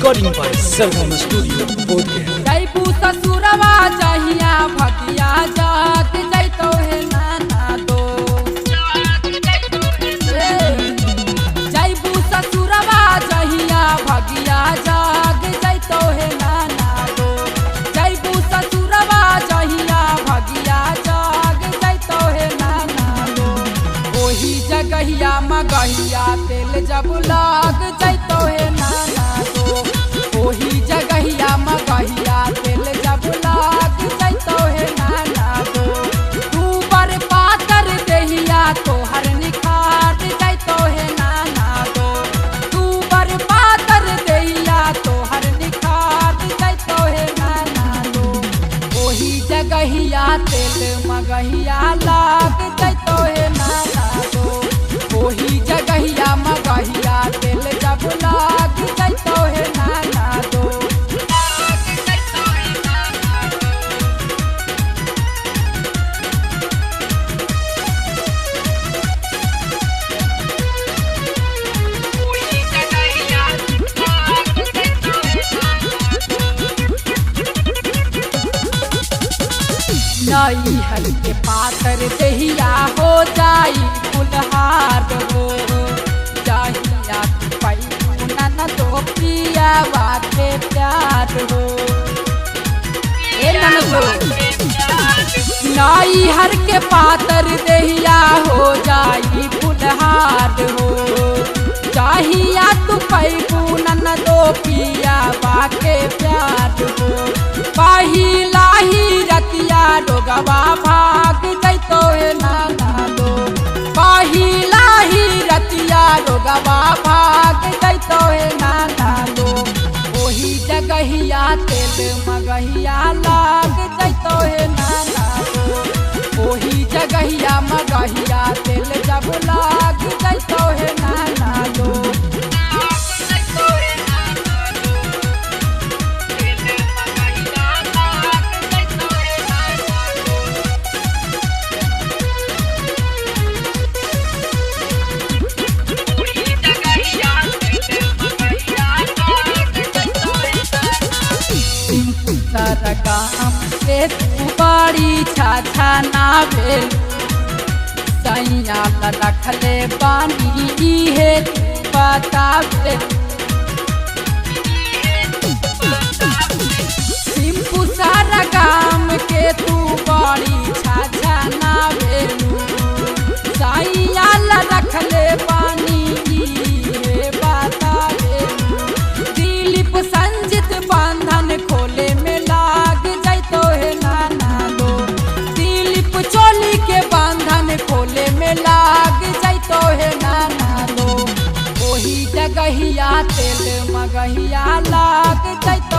recording by Sargama Studio, Bodhgaya. जैबू ससुरवा जहिया भगिया जाग जैतो है नाना दो। जैबू ससुरवा जहिया भगिया जाग जैतो है नाना दो। जैबू ससुरवा जहिया भगिया जाग जैतो है नाना दो। ओही जगहिया मगहिया तेल जब लाग जैतो है नाना दो। ओही जगहिया मगहिया तेल जब लाग जैतो है नाना दो। तू पर पातर देहिया तोहर निखार जैतो है नाना दो। तू पर पातर देहिया तोहर निखार जैतो है नाना दो। ओही जगहिया तेल मगहिया लाग जैतो है नाना दो। ओही जगहिया मगहिया तेल जब लाग जैतो है नाना दो। नई हल के पातर देहिया हो जाई फुलहार हो। जहिया पैनू नन तो पिया बाके प्यार हो। ए ननदो नई हर के पातर देहिया हो जाई फुलहार हो। जहिया तू पैनू नन तो पिया बाके प्यार हो। पहिला ही रतिया रोगवा भाग जैतो है नाना दो। पहिला ही रतिया रोगवा भाग जैतो है नाना दो। ओही जगहिया तेल मगहिया लाग जैतो है नाना दो। ओही जगहिया मगहिया तेल जब लाग जैतो है नाना दो। काम से तू बाड़ी छाछा ना भेल। सैया रखले पानी है बतावे। सिंपू सारा काम के तू बाड़ी छाछा ना भेलू। सैया रखले पानी है बतावे। दिलीप संजित बंधन खोले में लाग जैतो है नाना दो। दिलीप चोली के बंधन खोले में लाग जैतो है नाना दो। ओही जगहिया तेल मगहिया लाग जैतो